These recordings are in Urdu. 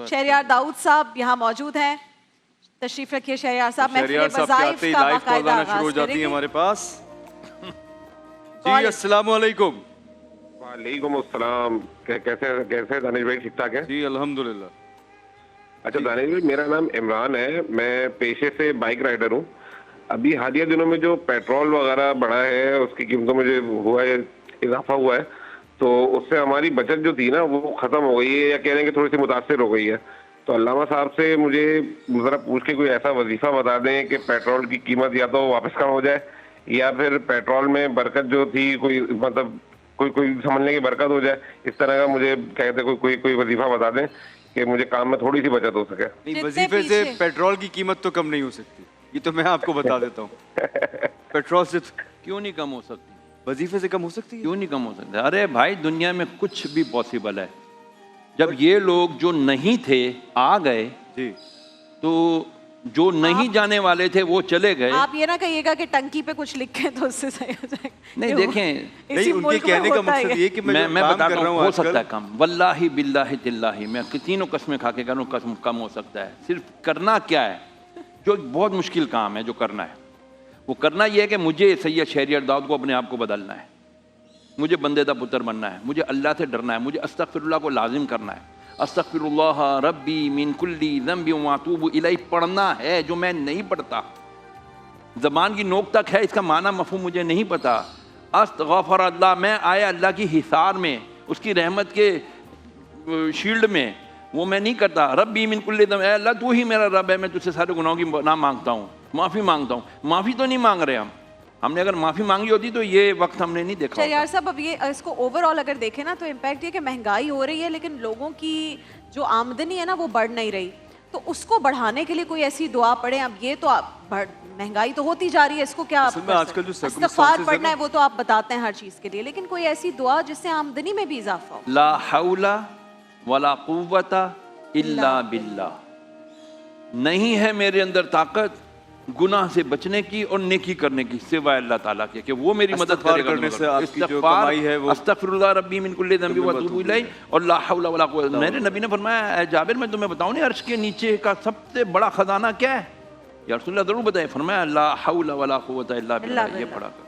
شہریار داؤد صاحب یہاں موجود ہیں, تشریف رکھیے شہریار صاحب. شہریار صاحب کے آتے ہی لائیو کال آنا شروع ہو جاتی ہیں ہمارے پاس. جی السلام علیکم. وعلیکم السلام. کیسے دانش بھائی, ٹھیک ٹھاک ہے؟ جی الحمدللہ. اچھا دانش بھائی, میرا نام عمران ہے, میں پیشے سے بائک رائڈر ہوں. ابھی حالیہ دنوں میں جو پیٹرول وغیرہ بڑھا ہے, اس کی قیمتوں میں جو ہوا ہے, اضافہ ہوا ہے, تو اس سے ہماری بچت جو تھی نا وہ ختم ہو گئی ہے, یا کہہ رہے ہیں کہ تھوڑی سی متاثر ہو گئی ہے. تو علامہ صاحب سے مجھے ذرا پوچھ کے کوئی ایسا وظیفہ بتا دیں کہ پیٹرول کی قیمت یا تو واپس کم ہو جائے, یا پھر پیٹرول میں برکت جو تھی کوئی مطلب کوئی سمجھنے کی برکت ہو جائے. اس طرح کا مجھے کہتے کوئی وظیفہ بتا دیں کہ مجھے کام میں تھوڑی سی بچت ہو سکے. نہیں, وظیفے سے پیٹرول کی قیمت تو کم نہیں ہو سکتی, یہ تو میں آپ کو بتا دیتا ہوں. پیٹرول سے کیوں نہیں کم ہو سکتی؟ وظیفے سے کم ہو سکتی ہے. کیوں نہیں کم ہو سکتی؟ ارے بھائی, دنیا میں کچھ بھی پاسبل ہے. جب یہ لوگ جو نہیں تھے آ گئے, جی, تو جو نہیں جانے والے تھے وہ چلے گئے. آپ یہ نہ کہیے گا کہ ٹنکی پہ کچھ لکھیں تو اس سے صحیح ہو جائے. نہیں دیکھیں, نہیں, ان کے کہنے کا مقصد یہ کہ میں بتا رہا ہوں ہو سکتا ہے کم. واللہ باللہ تاللہ میں تینوں قسمیں کھا کے کہہ رہا ہوں قسم کم ہو سکتا ہے. صرف کرنا کیا ہے, جو بہت مشکل کام ہے جو کرنا ہے, وہ کرنا یہ ہے کہ مجھے سید شہریار داؤد کو اپنے آپ کو بدلنا ہے, مجھے بندے دا پتر بننا ہے, مجھے اللہ سے ڈرنا ہے, مجھے استغفر اللہ کو لازم کرنا ہے. استغفر اللہ ربی من کل ذنب واتوب الیہ پڑھنا ہے, جو میں نہیں پڑھتا. زبان کی نوک تک ہے, اس کا معنی مفہوم مجھے نہیں پتا. استغفر اللہ, میں آیا اللہ کی حصار میں, اس کی رحمت کے شیلڈ میں, وہ میں نہیں کرتا. ربی من کل ذنب, اے اللہ تو ہی میرا رب ہے, میں تجھ سے سارے گناہوں کی پناہ مانگتا ہوں, معافی مانگتا ہوں. معافی تو نہیں مانگ رہے ہم نے اگر معافی مانگی ہوتی تو یہ وقت ہم نے نہیں دیکھا. شہریار صاحب, اب یہ اس کو اوور آل اگر دیکھیں نا تو امپیکٹ یہ کہ مہنگائی ہو رہی ہے, لیکن لوگوں کی جو آمدنی ہے نا وہ بڑھ نہیں رہی. تو اس کو بڑھانے کے لیے کوئی ایسی دعا پڑھیں. اب یہ تو مہنگائی تو ہوتی جا رہی ہے, اس کو کیا استغفار پڑھنا ہے وہ تو آپ بتاتے ہیں ہر چیز کے لیے, لیکن کوئی ایسی دعا جس سے آمدنی میں بھی اضافہ ہو. لا حول ولا قوت الا باللہ, نہیں ہے میرے اندر طاقت گناہ سے بچنے کی اور نیکی کرنے کی سوائے اللہ تعالیٰ کے, کہ وہ میری مدد کرے گا. استغفر اللہ ربی من کل ذنب واتوب الیہ, اور لا حول ولا قوت. میرے نبی نے فرمایا, اے جابر میں تمہیں بتاؤں نہیں عرش کے نیچے کا سب سے بڑا خزانہ کیا ہے؟ یا رسول اللہ ضرور بتائیں. فرمایا لا حول ولا قوت الا باللہ, یہ پڑھا کر.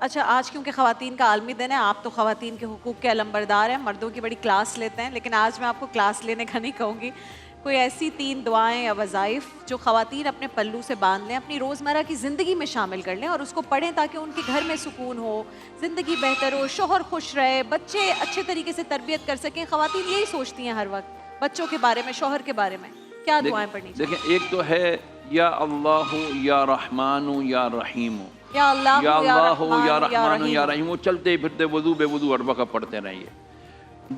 اچھا, آج کیونکہ خواتین کا عالمی دن ہے, آپ تو خواتین کے حقوق کے علمبردار ہیں, مردوں کی بڑی کلاس لیتے ہیں, لیکن آج میں آپ کو کلاس لینے کا نہیں کہوں گی. کوئی ایسی 3 دعائیں یا وظائف جو خواتین اپنے پلو سے باندھ لیں, اپنی روزمرہ کی زندگی میں شامل کر لیں اور اس کو پڑھیں تاکہ ان کے گھر میں سکون ہو, زندگی بہتر ہو, شوہر خوش رہے, بچے اچھے طریقے سے تربیت کر سکیں. خواتین یہی سوچتی ہیں ہر وقت, بچوں کے بارے میں, شوہر کے بارے میں. کیا دعائیں پڑھنی چاہیے؟ دیکھیں, ایک تو ہے یا اللہ یا رحمان یا رحیم, یا اللہ یا رحمان یا رحیم, چلتے پھرتے وضو بے وضو ہر وقت پڑھتے رہیے.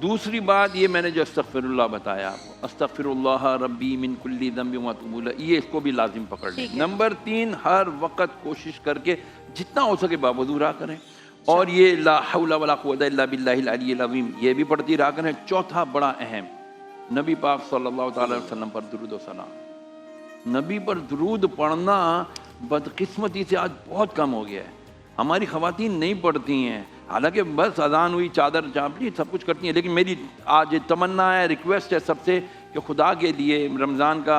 دوسری بات یہ میں نے جو استغفر اللہ بتایا آپ کو, استغفر اللہ ربی من کل ذنب واتوب الیہ, یہ اس کو بھی لازم پکڑ لیں. نمبر 3, ہر وقت کوشش کر کے جتنا ہو سکے باوضو رہا کریں, اور یہ لا حول ولا قوت الا باللہ العلی العظیم یہ بھی پڑھتی رہا کریں. چوتھا بڑا اہم, نبی پاک صلی اللہ تعالی وسلم پر درود و سلام. نبی پر درود پڑھنا بدقسمتی سے آج بہت کم ہو گیا ہے. ہماری خواتین نہیں پڑھتی ہیں, حالانکہ بس اذان ہوئی چادر چاپ لی سب کچھ کرتی ہیں, لیکن میری آج تمنا ہے, ریکویسٹ ہے سب سے کہ خدا کے لیے رمضان کا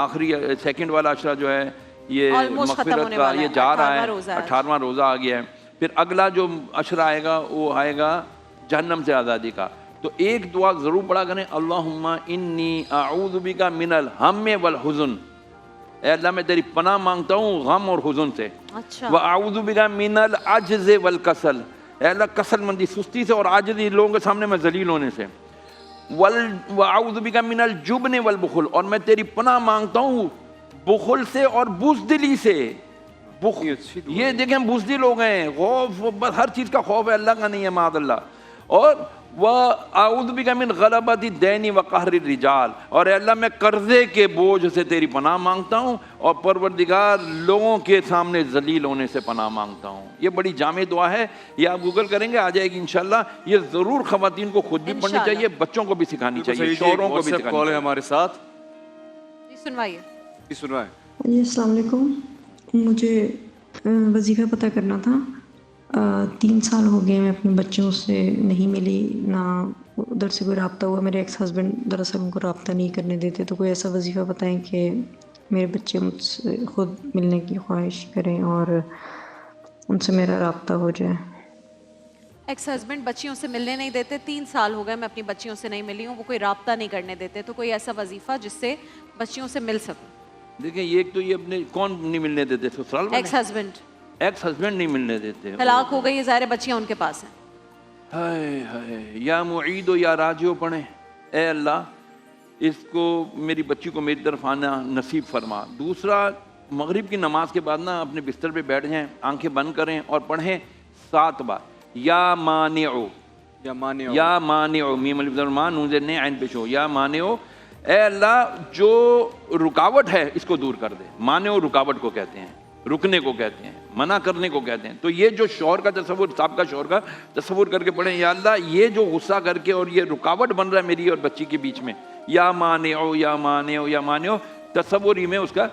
آخری 2nd والا عشرہ جو ہے یہ مغفرت کا یہ جا رہا ہے, 18واں روزہ آ گیا ہے, پھر اگلا جو عشرہ آئے گا وہ آئے گا جہنم سے آزادی کا. تو ایک دعا ضرور پڑھا کریں, اللہم انی اعوذ بک من الہم والحزن, اے اللہ میں تیری پناہ مانگتا ہوں غم اور حزن سے. وَأَعُوذُ بِكَ مِنَ الْعَجْزِ وَالْكَسَلِ, اے اللہ کسل مندی سستی سے اور عاجزی لوگوں کے سامنے میں ذلیل ہونے سے. وَأَعُوذُ بِكَ مِنَ الْجُبْنِ وَالْبُخْلِ, اور میں تیری پناہ مانگتا ہوں بخل سے اور بزدلی سے. یہ دیکھیں بزدل ہو گئے ہیں, خوف بس ہر چیز کا خوف ہے, اللہ کا نہیں ہے معاذ اللہ. اور وَأَعُوذُ بِكَ مِنْ غَلَبَةِ الدَّيْنِ وَقَهْرِ الرِّجَالِ, اور اے اللہ میں قرضے کے بوجھ سے تیری پناہ مانگتا ہوں, اور پروردگار لوگوں کے سامنے ذلیل ہونے سے پناہ مانگتا ہوں. یہ بڑی جامع دعا ہے, یہ آپ گوگل کریں گے آ جائے گی انشاءاللہ. یہ ضرور خواتین کو خود بھی پڑھنی چاہیے, بچوں کو بھی سکھانی چاہیے, شوہروں کو بھی سکھانی چاہیے. ہمارے ساتھ جی سنوائیے. جی سنوائیں. جی السلام علیکم, مجھے وظیفہ پتہ کرنا تھا. 3 سال ہو گئے میں اپنے بچوں سے نہیں ملی, نہ ادھر سے کوئی رابطہ ہوا. میرے ایکس ہسبینڈ دراصل ان کو رابطہ نہیں کرنے دیتے, تو کوئی ایسا وظیفہ بتائیں کہ میرے بچے مجھ سے خود ملنے کی خواہش کریں اور ان سے میرا رابطہ ہو جائے. ایکس ہسبینڈ بچیوں سے ملنے نہیں دیتے, 3 سال ہو گئے میں اپنی بچیوں سے نہیں ملی ہوں, وہ کوئی رابطہ نہیں کرنے دیتے, تو کوئی ایسا وظیفہ جس سے بچیوں سے مل سکوں. دیکھیں یہ ایک تو یہ اپنے کون نہیں ملنے دیتے سسرال والے؟ ایکس ہسبینڈ نہیں ملنے دیتے. طلاق ہو گئی ہے, ظاہر بچیاں ان کے پاس ہیں. ہائے ہائے, یا معید و یا راجع پڑھیں, اے اللہ اس کو میری بچی کو میری طرف آنا نصیب فرما. دوسرا, مغرب کی نماز کے بعد نا اپنے بستر پہ بیٹھ جائیں, آنکھیں بند کریں اور پڑھیں 7 بار یا مانعو یا مانعو, میم الف ضمیر ما نون زیر عین پیش ہو, یا مانعو, اے اللہ جو رکاوٹ ہے اس کو دور کر دے. مانعو رکاوٹ کو کہتے ہیں, رکنے کو کہتے ہیں, منع کرنے کو کہتے ہیں. تو یہ جو شوہر کا تصور, صاحب کا شوہر کا تصور کر کے پڑھیں, یا اللہ یہ جو غصہ کر کے اور یہ رکاوٹ بن رہا ہے میری اور بچی کے بیچ میں, یا مانعو یا مانعو یا مانعو, تصور ہی میں اس کا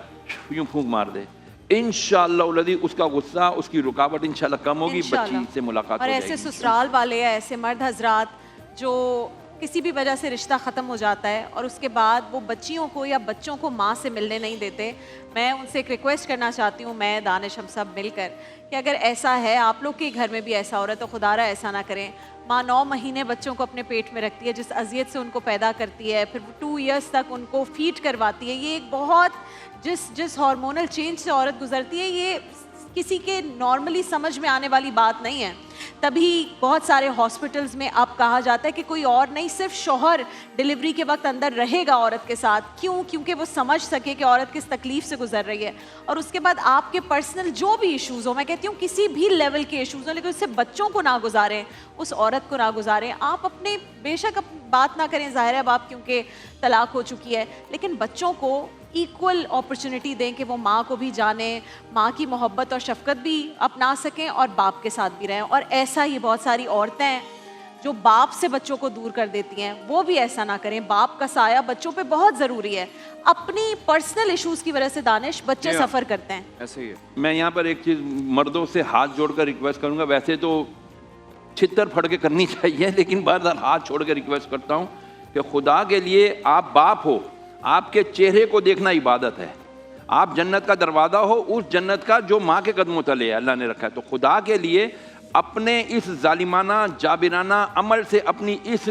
یوں پھونک مار دے. انشاءاللہ الذی اس کا غصہ, اس کی رکاوٹ انشاءاللہ کم ہوگی, بچی سے ملاقات ہو اور جائے گی. ایسے سسرال والے یا ایسے مرد حضرات جو کسی بھی وجہ سے رشتہ ختم ہو جاتا ہے اور اس کے بعد وہ بچیوں کو یا بچوں کو ماں سے ملنے نہیں دیتے, میں ان سے ایک ریکویسٹ کرنا چاہتی ہوں, میں دانش ہم سب مل کر, کہ اگر ایسا ہے آپ لوگ کے گھر میں بھی ایسا ہو رہا ہے تو خدا را ایسا نہ کریں. ماں 9 مہینے بچوں کو اپنے پیٹ میں رکھتی ہے, جس اذیت سے ان کو پیدا کرتی ہے, پھر 2 ایئرس تک ان کو فیڈ کرواتی ہے. یہ ایک بہت جس ہارمونل چینج سے عورت گزرتی ہے, یہ کسی کے نارملی سمجھ میں آنے والی بات نہیں ہے. تبھی بہت سارے ہاسپٹلز میں اب کہا جاتا ہے کہ کوئی اور نہیں, صرف شوہر ڈیلیوری کے وقت اندر رہے گا عورت کے ساتھ. کیوں؟ کیونکہ وہ سمجھ سکے کہ عورت کس تکلیف سے گزر رہی ہے. اور اس کے بعد آپ کے پرسنل جو بھی ایشوز ہوں, میں کہتی ہوں کسی بھی لیول کے ایشوز ہوں, لیکن اس سے بچوں کو نہ گزاریں, اس عورت کو نہ گزاریں. آپ اپنے بے شک بات نہ کریں, ظاہر ہے اب آپ کیونکہ طلاق ہو چکی ہے, لیکن بچوں کو ایکول اپرچونٹی دیں کہ وہ ماں کو بھی جانیں, ماں کی محبت اور شفقت بھی اپنا سکیں اور باپ کے ساتھ بھی رہیں. اور ایسا ہی بہت ساری عورتیں ہیں جو باپ سے بچوں کو دور کر دیتی ہیں, وہ بھی ایسا نہ کریں. باپ کا سایہ بچوں پہ بہت ضروری ہے. اپنی پرسنل ایشوز کی وجہ سے دانش بچے سفر کرتے ہیں. ایسے ہی ہے. میں یہاں پر ایک چیز مردوں سے ہاتھ جوڑ کر ریکویسٹ کروں گا, ویسے تو چھتر پھڑ کے کرنی چاہیے, لیکن بہرحال ہاتھ چھوڑ کے ریکویسٹ کرتا ہوں کہ خدا کے لیے آپ باپ ہو, آپ کے چہرے کو دیکھنا عبادت ہے. آپ جنت کا دروازہ ہو, اس جنت کا جو ماں کے قدموں تلے ہے اللہ نے رکھا ہے. تو خدا کے لیے اپنے اس ظالمانہ جابرانہ عمل سے اپنی اس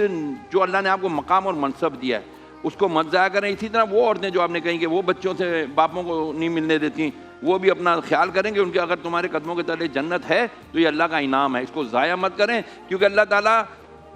جو اللہ نے آپ کو مقام اور منصب دیا ہے اس کو مت ضائع کریں. اسی طرح وہ عورتیں جو آپ نے کہیں کہ وہ بچوں سے باپوں کو نہیں ملنے دیتی, وہ بھی اپنا خیال کریں کہ ان کے اگر تمہارے قدموں کے تلے جنت ہے تو یہ اللہ کا انعام ہے, اس کو ضائع مت کریں. کیونکہ اللہ تعالیٰ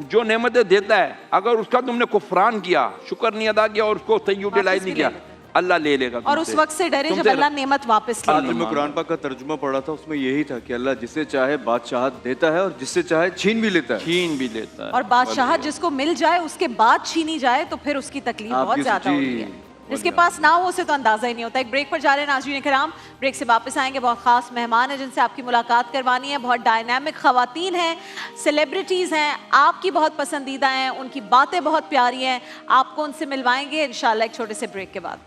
جو نعمتیں دیتا ہے, اگر اس کا تم نے کفران کیا, شکر نہیں ادا کیا اور اس کو صحیح یوٹیلائز نہیں کیا, اللہ لے لے گا. اور اس وقت سے ڈرے جب اللہ نعمت واپس لے لے. میں قرآن پاک کا ترجمہ پڑھا تھا, اس میں یہی تھا کہ اللہ جسے چاہے بادشاہت دیتا ہے اور جس سے چاہے چھین بھی لیتا ہے. اور بادشاہت جس کو مل جائے اس کے بعد چھینی جائے تو پھر اس کی تکلیف بہت زیادہ ہوتی ہے. جس کے پاس نہ ہو اسے تو اندازہ ہی نہیں ہوتا. ایک بریک پر جا رہے ہیں ناظرین کرام, بریک سے واپس آئیں گے. بہت خاص مہمان ہیں جن سے آپ کی ملاقات کروانی ہے, بہت ڈائنامک خواتین ہیں, سیلیبریٹیز ہیں, آپ کی بہت پسندیدہ ہیں, ان کی باتیں بہت پیاری ہیں, آپ کو ان سے ملوائیں گے انشاءاللہ ایک چھوٹے سے بریک کے بعد.